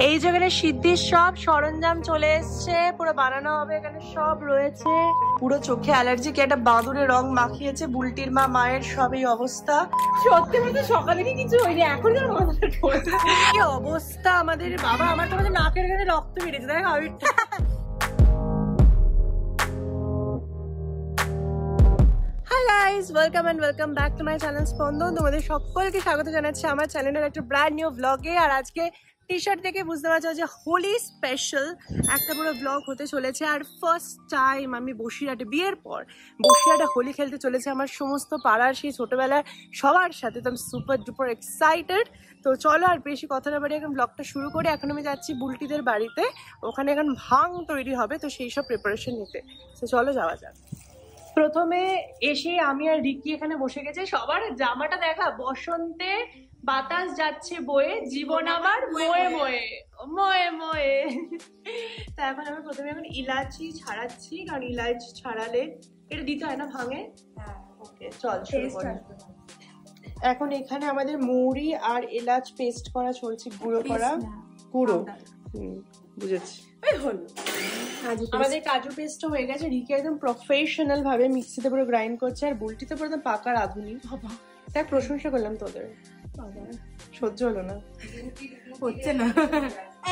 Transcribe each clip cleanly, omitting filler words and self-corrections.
এই জায়গায় সিদ্ধির সব সরঞ্জাম চলে এসছে, পুরো বানানো হবে, এখানে সব রয়েছে। পুরো চোখে অ্যালার্জিক একটা বাঁদুরের রং মাখিয়েছে বুলটির মা, মায়ের সবই অবস্থা। সত্যি বলতে সকালে কিছু হয়নি, এখন যেন মাথাটা ঠোঁট কি অবস্থা আমাদের। বাবা আমার তো আমাদের নাকের কাছে রক্ত বেরিয়েছে, দেখ আবিরটা। Hi guys, welcome and welcome back to my channel Spandan. তোমাদের সকলকে স্বাগত জানাচ্ছি আমার চ্যানেলের একটা ব্র্যান্ড নিউ ব্লগে। আর আজকে টি শার্ট থেকে বুঝতে পারছো যে হোলি স্পেশাল একটা পুরো ব্লগ হতে চলেছে। আর ফার্স্ট টাইম আমি বসিরহাটে, বিয়ের পর বসিরহাটে হোলি খেলতে চলেছে আমার সমস্ত পাড়ার সেই ছোটবেলার সবার সাথে। তো আমি সুপার ডুপার এক্সাইটেড। তো চলো আর বেশি কথা না বাড়ি এখন ব্লগটা শুরু করে। এখন আমি যাচ্ছি বুলটিদের বাড়িতে, ওখানে এখন ভাং তৈরি হবে, তো সেই সব প্রিপারেশন নিতে। তো চলো যাওয়া যাক। প্রথমে এসে আমি আর রিকি এখানে বসে গেছে। সবার জামাটা দেখা, বসন্তে বাতাস যাচ্ছে বয়ে, জীবন আমার ময়ে ময়ে ময়ে ময়ে। তা এখন আমি প্রথমে এখন ইলাচি ছাড়াচ্ছি, কারণ ইলাচি ছাড়ালে এটা দিতে হয় না ভাঙে। ওকে চল শুরু করি। এখন এখানে আমাদের মৌরি আর এলাচ পেস্ট করা চলছে, গুঁড়ো করা, গুঁড়ো। বুঝেছি। আমাদের কাজু পেস্টও হয়ে গেছে। রিকি একদম প্রফেশনাল ভাবে মিক্সিতে পুরো গ্রাইন্ড করছে, আর বুলটিতে পুরো একদম পাকা রাঁধুনি। তাই প্রশংসা করলাম তোদের, সহ্য হলো না, হচ্ছে না।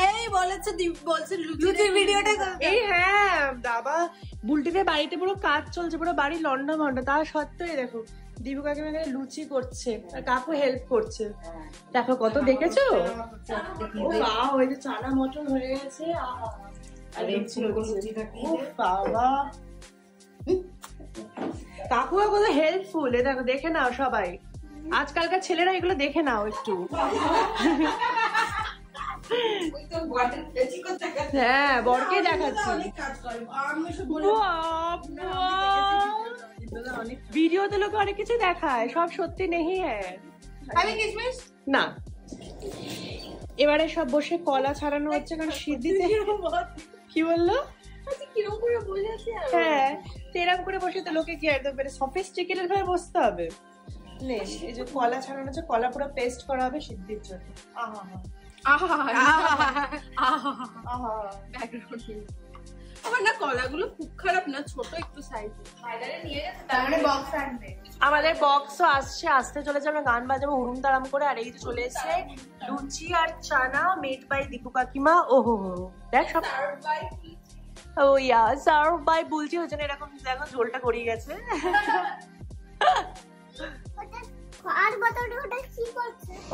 এই বলেছে বলছে লুচি ভিডিওটা, এই হ্যাঁ বাবা বুলটিতে বাড়িতে পুরো কাজ চলছে, পুরো বাড়ি লন্ডা ভন্ডা, তা সত্ত্বেও দেখো দিবু কাকিমা এখানে লুচি করছে আর কাকু হেল্প করছে। দেখো কত দেখেছো, ও বাহ, ওই যে চানা মটর হয়ে গেছে। বাবা কাকুয়া কত হেল্পফুল, এ দেখো দেখে নাও সবাই, আজকালকার ছেলেরা এগুলো দেখে নাও একটু। হ্যাঁ বরকে দেখাচ্ছি, ভিডিওতে লোকে অনেক কিছু দেখায়, সব সত্যি নেই। হ্যাঁ না, এবারে সব বসে কলা ছাড়ানো হচ্ছে, কারণ সিদ্ধিতে কি বললো, হ্যাঁ এরকম করে বসে তো লোকে কি একদম সফিস্টিকেটেড ভাবে বসতে হবে। এই যে কলা ছাড়ানো হচ্ছে, কলা পুরো পেস্ট করা হবে সিদ্ধির জন্য। আমার না কলাগুলো খুব খারাপ না, ছোট একটু সাইজ। আমাদের বক্সও আসছে, আসতে চলেছে, আমরা গান বাজাবো হুড়ুম তাড়াম করে। আর এই যে চলে এসছে লুচি আর চানা মেড বাই দীপু কাকিমা। ওহো দেখ সব, ও ইয়া সার্ভ বাই বুলটি হচ্ছে না, এরকম দেখো ঝোলটা গড়িয়ে গেছে।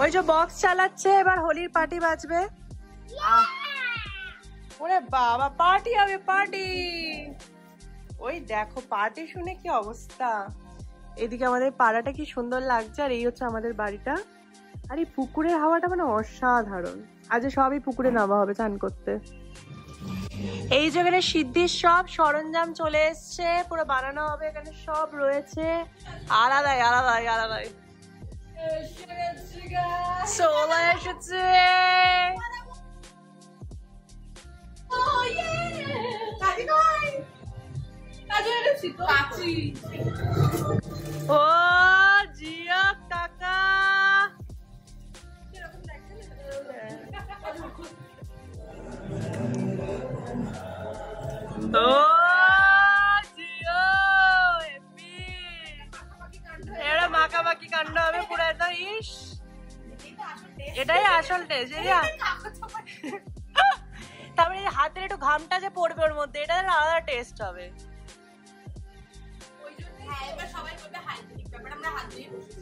ওই যে বক্স চালাচ্ছে, এবার হোলির পার্টি বাজবে। ওরে বাবা পার্টি হবে, পার্টি। ওই দেখো পার্টি শুনে কি অবস্থা। এদিকে আমাদের পাড়াটা কি সুন্দর লাগছে, আর এই হচ্ছে আমাদের বাড়িটা। আর এই পুকুরের হাওয়াটা মানে অসাধারণ। আজ সবই পুকুরে নামা হবে চান করতে। এই জায়গায় সিদ্ধির সব সরঞ্জাম চলে এসছে, পুরো বানানো হবে, এখানে সব রয়েছে আলাদাই আলাদাই আলাদাই। চলে এসেছে ও জিয়া কাকা। ও জিও এরা মাখামাখি কাণ্ড হবে পুরো একদম। ইস এটাই আসল টেস্ট। তারপরে হাতের একটু ঘামটা যে পড়বে ওর মধ্যে, এটা আলাদা টেস্ট হবে।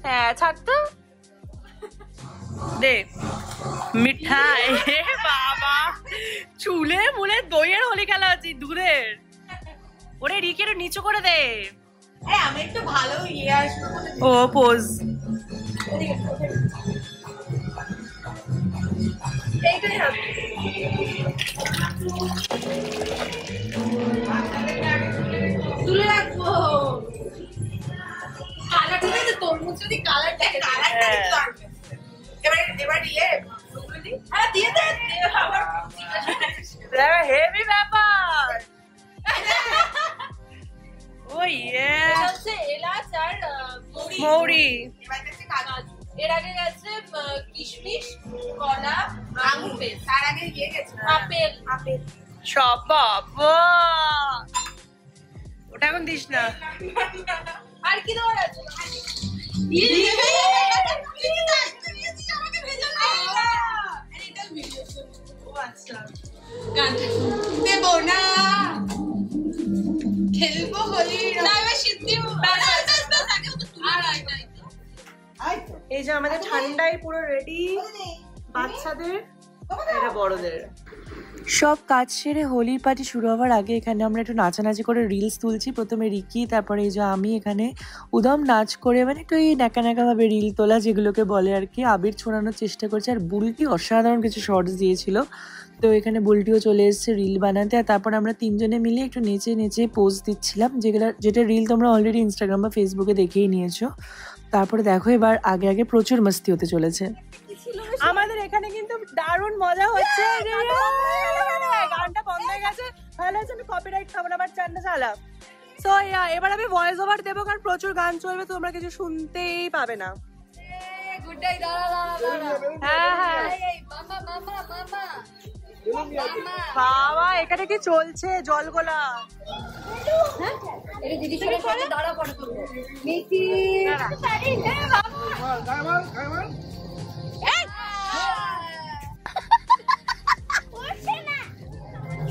হ্যাঁ ছাড়তো দে মিঠাই। বাবা চুলে মুলে দইয়ের হোলি খেলা আছে, দুধের। ওরে রিকের নিচু করে দে, আমি একটু ভালো ইয়ে আসবো। ও পোজ এইটাই হবে। তুলে রাখবো কালার, ঠিক আছে তরমুজ যদি কালার দেখে, কালারটা একটু আসবে। এবার ইয়ে হ্যাঁ দিয়ে দে, আবার হেভি ব্যাপার। ও ইয়ে হচ্ছে এলাচ আর মৌরি। এর আগে গেছে কিশমিশ, কলা তার আগে ইয়ে গেছে আপেল আপেল সব বাবা ওটা এখন দিস না আর কি দেওয়ার আছে দেবো না খেলবো হোলি এই যে আমাদের ঠান্ডায় পুরো রেডি বাচ্চাদের এটা বড়দের সব কাজ সেরে হোলির পার্টি শুরু হওয়ার আগে এখানে আমরা একটু নাচানাচি করে রিলস তুলছি। প্রথমে রিকি, তারপরে এই যে আমি এখানে উদম নাচ করে মানে একটু এই ন্যাকা ন্যাকাভাবে রিল তোলা যেগুলোকে বলে আর কি, আবির ছোড়ানোর চেষ্টা করছে। আর বুলটি অসাধারণ কিছু শর্টস দিয়েছিল, তো এখানে বুলটিও চলে এসেছে রিল বানাতে। আর তারপর আমরা তিনজনে মিলে একটু নেচে নেচে পোজ দিচ্ছিলাম, যেটা রিল তোমরা অলরেডি ইনস্টাগ্রাম বা ফেসবুকে দেখেই নিয়েছো। তারপরে দেখো এবার আগে আগে প্রচুর মস্তি হতে চলেছে। আমাদের এখানে কিন্তু দারুণ মজা হচ্ছে। গানটা বন্ধ হয়ে গেছে, ভালো হয়েছে, আমি কপিরাইট খাবো না, আবার চান্না চালা। সো এবার আমি ভয়েস ওভার দেবো, কারণ প্রচুর গান চলবে, তোমরা কিছু শুনতেই পাবে না। হ্যাঁ হ্যাঁ বাবা এখানে কি চলছে জলগোলা।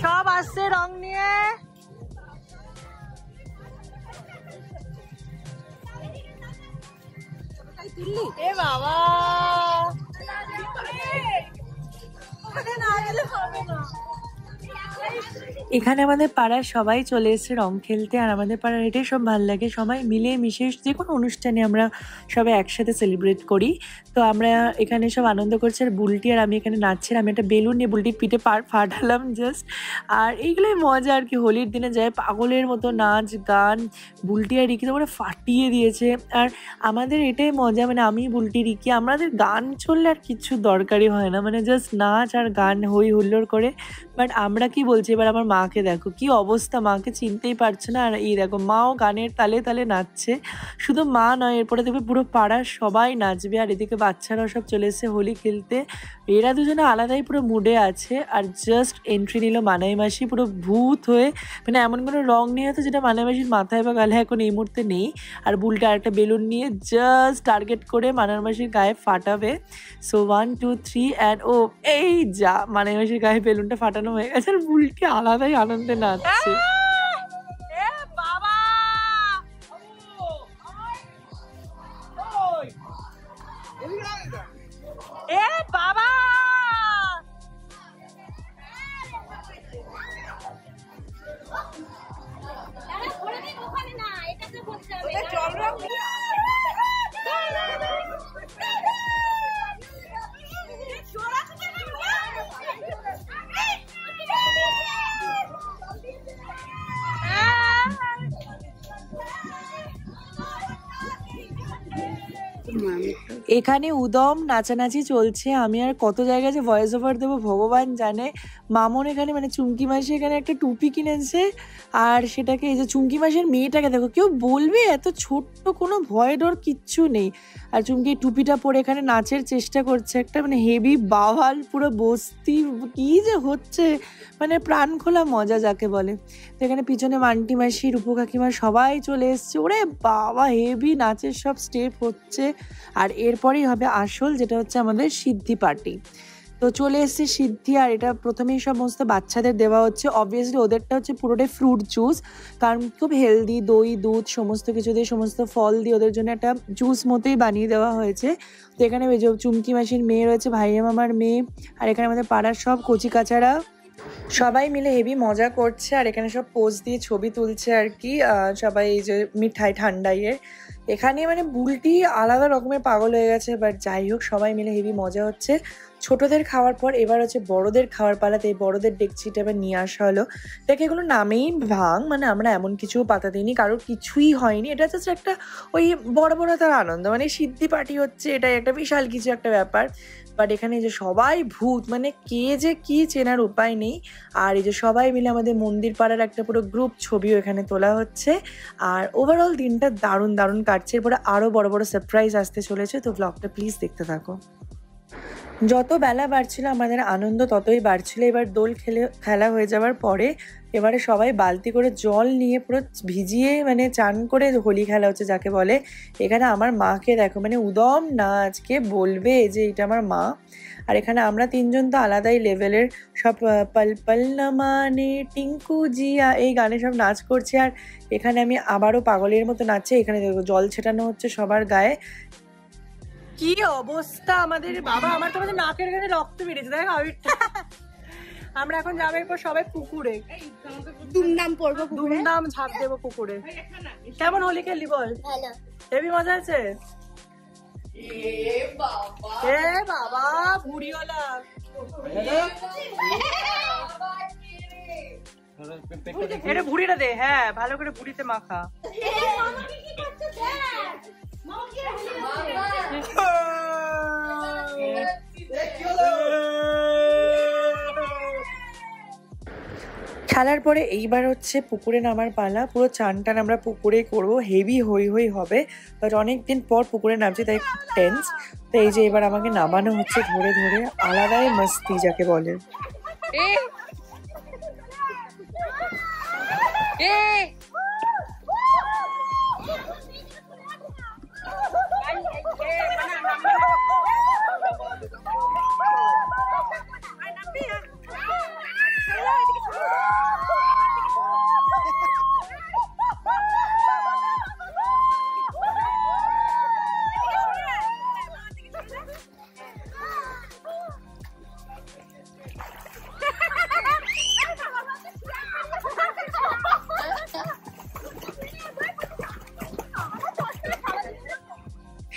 সব আসছে রং নিয়ে। এ বাবা এখানে আমাদের পাড়ার সবাই চলে এসেছে রং খেলতে। আর আমাদের পাড়ার এটাই সব ভালো লাগে, সবাই মিলে মিশে যে কোনো অনুষ্ঠানে আমরা সবাই একসাথে সেলিব্রেট করি। তো আমরা এখানে সব আনন্দ করছি। আর বুলটি আর আমি এখানে নাচছিলাম, আমি একটা বেলুন নিয়ে বুলটির পিঠে ফাটালাম জাস্ট। আর এইগুলোই মজা আর কি, হোলির দিনে যায় পাগলের মতো নাচ গান। বুলটি আর রিকি তো করে ফাটিয়ে দিয়েছে। আর আমাদের এটাই মজা, মানে আমি বুলটি রিকি আমাদের গান চললে আর কিছু দরকারই হয় না, মানে জাস্ট নাচ আর গান হই হুল্লোড় করে। বাট আমরা কি বলছি, এবার আমার মাকে দেখো কি অবস্থা, মাকে চিনতেই পারছে না। আর এই দেখো মাও গানের তালে তালে নাচছে। শুধু মা নয়, এরপরে দেখবে পুরো পাড়ার সবাই নাচবে। আর এদিকে বাচ্চারাও সব চলে এসেছে হোলি খেলতে। এরা দুজনে আলাদাই পুরো মুডে আছে। আর জাস্ট এন্ট্রি নিল মানাই মাসি পুরো ভূত হয়ে, মানে এমন কোনো রং নিয়ে হতো যেটা মানাই মাসির মাথায় বা গালে এখন এই মুহূর্তে নেই। আর বুলটা আরেকটা বেলুন নিয়ে জাস্ট টার্গেট করে মানাই মাসির গায়ে ফাটাবে। সো 1 2 3 অ্যান্ড ও এই যা মানাই মাসির গায়ে বেলুনটা ফাটানো হয়ে গেছে। আর বুলটি আলাদাই আনন্দে নাচছে। এ বাবা এখানে উদম নাচানাচি চলছে। আমি আর কত জায়গায় যে ভয়েস ওভার দেবো ভগবান জানে। মামন এখানে মানে চুমকি মাসি এখানে একটা টুপি কিনেছে, আর সেটাকে এই যে চুমকি মাসির মেয়েটাকে দেখো, কেউ বলবে এত ছোট্ট, কোনো ভয় ডর কিচ্ছু নেই। আর চুমকি টুপিটা পরে এখানে নাচের চেষ্টা করছে, একটা মানে হেভি বাওয়াল পুরো বস্তি, কি যে হচ্ছে মানে প্রাণ খোলা মজা যাকে বলে। তো এখানে পিছনে মান্টি মাসি রূপু কাকিমা সবাই চলে এসছে। ওরে বাবা হেভি নাচের সব স্টেপ হচ্ছে। আর এরপরেই হবে আসল, যেটা হচ্ছে আমাদের সিদ্ধি পার্টি। তো চলে এসছে সিদ্ধি, আর এটা প্রথমেই সমস্ত বাচ্চাদের দেওয়া হচ্ছে। অবভিয়াসলি ওদেরটা হচ্ছে পুরোটাই ফ্রুট জুস, কারণ খুব হেলদি, দই দুধ সমস্ত কিছু দিয়ে, সমস্ত ফল দিয়ে ওদের জন্য একটা জুস মতোই বানিয়ে দেওয়া হয়েছে। তো এখানে চুমকি মাসির মেয়ে রয়েছে, ভাইয়া মামার মেয়ে, আর এখানে আমাদের পাড়ার সব কচি কাচারা সবাই মিলে হেভি মজা করছে। আর এখানে সব পোজ দিয়ে ছবি তুলছে আর কি সবাই, এই যে মিঠাই ঠান্ডাইয়ের। এখানে মানে বুলটি আলাদা রকমের পাগল হয়ে গেছে। বাট যাই হোক সবাই মিলে হেভি মজা হচ্ছে। ছোটদের খাওয়ার পর এবার হচ্ছে বড়দের খাওয়ার পালাতে এই বড়দের ডেকচিটা এবার নিয়ে আসা হলো। এটাকে এগুলো নামেই ভাং, মানে আমরা এমন কিছু পাতা দিইনি, কারোর কিছুই হয়নি। এটা হচ্ছে একটা ওই বড় বড় তার আনন্দ, মানে সিদ্ধি পার্টি হচ্ছে, এটাই একটা বিশাল কিছু একটা ব্যাপার। বাট এখানে যে সবাই ভূত, মানে কে যে কি চেনার উপায় নেই। আর এই যে সবাই মিলে আমাদের মন্দির পাড়ার একটা পুরো গ্রুপ ছবিও এখানে তোলা হচ্ছে। আর ওভারঅল দিনটা দারুণ দারুণ কাটছে। এরপরে আরও বড় বড় সারপ্রাইজ আসতে চলেছে, তো ব্লগটা প্লিজ দেখতে থাকো। যত বেলা বাড়ছিল আমাদের আনন্দ ততই বাড়ছিল। এবার দোল খেলা হয়ে যাওয়ার পরে এবারে সবাই বালতি করে জল নিয়ে পুরো ভিজিয়ে মানে চান করে হোলি খেলা হচ্ছে যাকে বলে। এখানে আমার মাকে দেখো মানে উদম না আজকে বলবে যে এটা আমার মা। আর এখানে আমরা তিনজন তো আলাদাই লেভেলের সব পল পল না মানে টিঙ্কু জিয়া এই গানে সব নাচ করছে। আর এখানে আমি আবারও পাগলের মতো নাচছে। এখানে দেখো জল ছেটানো হচ্ছে সবার গায়ে। কি অবস্থা আমাদের বাবা, আমার তো আমাদের নাকের কাছে রক্ত বেরিয়েছে দেখ। আমরা এখন যাবো এরপর সবাই পুকুরে দুমদাম পড়বো, দুমদাম ঝাঁপ দেবো পুকুরে। কেমন হোলি খেললি বল? হেবি মজা আছে। এ বাবা বুড়িওয়ালা এটা ভুড়িটা দে। হ্যাঁ ভালো করে ভুড়িতে মাখা। খেলার পরে এইবার হচ্ছে পুকুরে নামার পালা। পুরো চান টান আমরা পুকুরে করবো, হেভি হই হই হবে। বাট অনেকদিন পর পুকুরে নামছি তাই টেন্স। তো এই যে এবার আমাকে নামানো হচ্ছে ধরে ধরে, আলাদাই মস্তি যাকে বলে।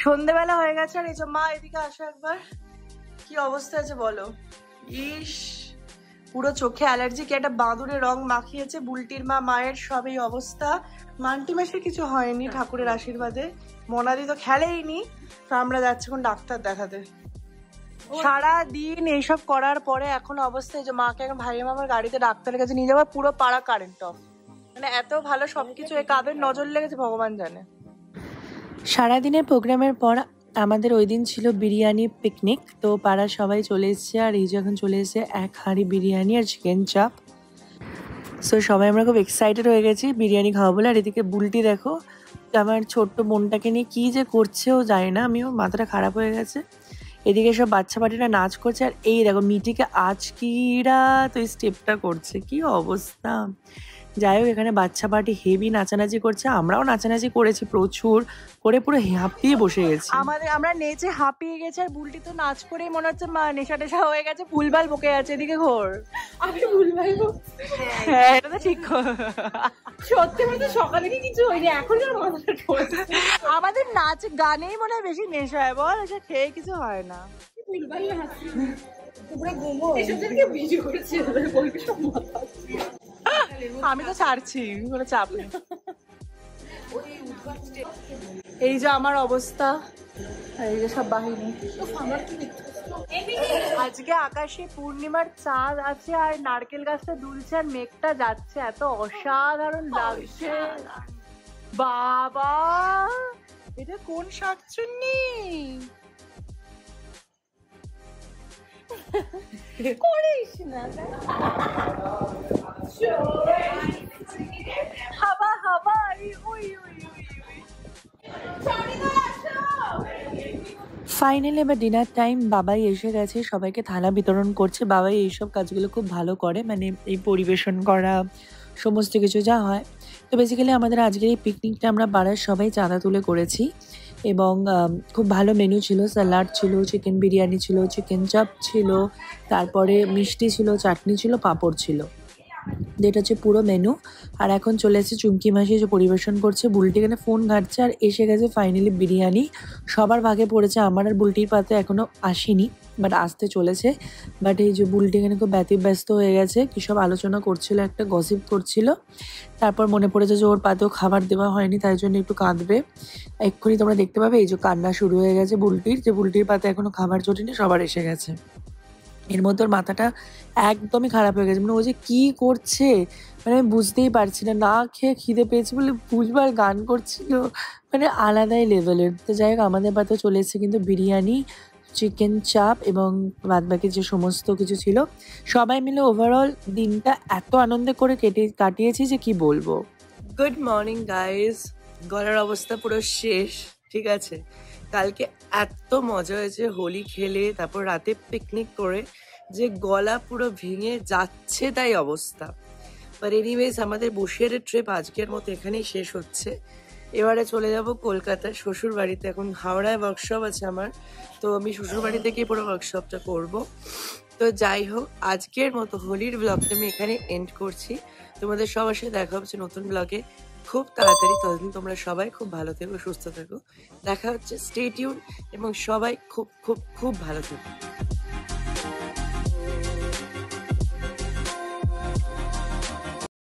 সন্ধ্যেবেলা হয়ে গেছে আর এই যে মা এদিকে আসো একবার, কি অবস্থা আছে বলো। ইস পুরো চোখে অ্যালার্জি, কি একটা বাঁদুরে রং মাখিয়েছে। বুলটির মা মায়ের সব এই অবস্থা। মান্টি মাসের কিছু হয়নি ঠাকুরের আশীর্বাদে, মনাদি তো খেলেইনি। তো আমরা যাচ্ছি এখন ডাক্তার দেখাতে। সারা দিন এইসব করার পরে এখন অবস্থা এই যে মাকে এখন ভাই মামার গাড়িতে ডাক্তারের কাছে নিয়ে যাবো। পুরো পাড়া কারেন্ট অফ, মানে এত ভালো সবকিছু। কাদের নজর লেগেছে ভগবান জানে। সারাদিনের প্রোগ্রামের পর আমাদের ওই দিন ছিল বিরিয়ানি পিকনিক। তো পাড়ার সবাই চলে এসছে আর এই যে এখন চলে এসেছে 1 হাঁড়ি বিরিয়ানি আর চিকেন চাপ। সো সবাই আমরা খুব এক্সাইটেড হয়ে গেছি বিরিয়ানি খাওয়া বলে। আর এদিকে বুলটি দেখো আমার ছোট্ট বোনটাকে নিয়ে কি যে করছে ও জানে না, আমিও মাথাটা খারাপ হয়ে গেছে। এদিকে সব বাচ্চা পাটিরা নাচ করছে আর এই দেখো মিটিকে আজকিরা তো এই স্টেপটা করছে, কি অবস্থা। যাই হোক এখানে বাচ্চা পার্টি হেভি নাচানাচি করছে, আমরাও নাচানাচি করেছি প্রচুর করে, পুরো হাঁপিয়ে বসে গেছি। আমরা নেচে হাঁপিয়ে গেছি আর বুলটি তো নাচ করেই মনে হচ্ছে মা নেশা টেশা হয়ে গেছে, ভুলভাল বকে আছে। এদিকে ঘোর আমি ভুলভাল, হ্যাঁ এটা তো ঠিক। সত্যি বলতে সকালে কি কিছু হয়নি, এখন আর মাথাটা পড়ছে। আমাদের নাচ গানেই মনে হয় বেশি নেশা হয় বল, এটা খেয়ে কিছু হয় না। ভুলভাল না তোমরা ঘুমো, এসবদেরকে ভিডিও করেছি বলবি সব মাথা। আমি তো ছাড়ছি, কোনো চাপ নেই। এই যে আমার অবস্থা, এই যে সব বাহিনী। আজকে আকাশে পূর্ণিমার চাঁদ আছে আর নারকেল গাছটা দুলছে আর মেঘটা যাচ্ছে, এত অসাধারণ লাগছে। বাবা এটা কোন শাকচুন্নি করিস না। হাবা হাবা ফাইনালি এবার ডিনার টাইম। বাবাই এসে গেছে, সবাইকে থালা বিতরণ করছে। বাবাই এইসব কাজগুলো খুব ভালো করে, মানে এই পরিবেশন করা সমস্ত কিছু যা হয়। তো বেসিক্যালি আমাদের আজকের এই পিকনিকটা আমরা পাড়ার সবাই চাঁদা তুলে করেছি এবং খুব ভালো মেনু ছিল। স্যালাড ছিল, চিকেন বিরিয়ানি ছিল, চিকেন চাপ ছিল, তারপরে মিষ্টি ছিল, চাটনি ছিল, পাঁপড় ছিল। যেটা হচ্ছে পুরো মেনু। আর এখন চলে এসেছে চুমকি মাসি যে পরিবেশন করছে। বুলটি এখানে ফোন ঘাটছে আর এসে গেছে ফাইনালি বিরিয়ানি। সবার ভাগে পড়েছে, আমার আর বুলটির পাতে এখনো আসেনি, বাট আসতে চলেছে। বাট এই যে বুলটি এখানে খুব ব্যতিব্যস্ত হয়ে গেছে, কী সব আলোচনা করছিল, একটা গসিপ করছিল। তারপর মনে পড়েছে যে ওর পাতেও খাবার দেওয়া হয়নি, তাই জন্য একটু কাঁদবে। এক্ষুনি তোমরা দেখতে পাবে এই যে কান্না শুরু হয়ে গেছে বুলটির, যে বুলটির পাতে এখনো খাবার জোটেনি, সবার এসে গেছে। এর মধ্যে ওর মাথাটা একদমই খারাপ হয়ে গেছে, মানে ও যে কী করছে মানে আমি বুঝতেই পারছি না। না খেয়ে খিদে পেয়েছি বলে ভুলবার গান করছিল, মানে আলাদাই লেভেলের। তো যাই হোক আমাদের পাতেও চলে এসেছে কিন্তু বিরিয়ানি, চিকেন চাপ এবং বাদবাকি যে সমস্ত কিছু ছিল, সবাই মিলে ওভারঅল দিনটা এত আনন্দে করে কাটিয়েছি যে কি বলবো। গুড মর্নিং গাইজ, গলার অবস্থা পুরো শেষ, ঠিক আছে। কালকে এত মজা হয়েছে হোলি খেলে, তারপর রাতে পিকনিক করে, যে গলা পুরো ভেঙে যাচ্ছে তাই অবস্থা। বাট এনিওয়েজ, আমাদের বসিরহাটের ট্রিপ আজকের মতো এখানেই শেষ হচ্ছে। এবারে চলে যাব কলকাতার শ্বশুর বাড়িতে। এখন হাওড়ায় ওয়ার্কশপ আছে আমার, তো আমি শ্বশুর বাড়ি থেকে পুরো ওয়ার্কশপটা করব। তো যাই হোক, আজকের মতো হোলির ব্লগটা আমি এখানে এন্ড করছি। তোমাদের সবার সাথে দেখা হচ্ছে নতুন ব্লগে খুব তাড়াতাড়ি। ততদিন তোমরা সবাই খুব ভালো থেকো, সুস্থ থেকো। দেখা হচ্ছে, স্টে টিউন, এবং সবাই খুব খুব খুব ভালো থেকো।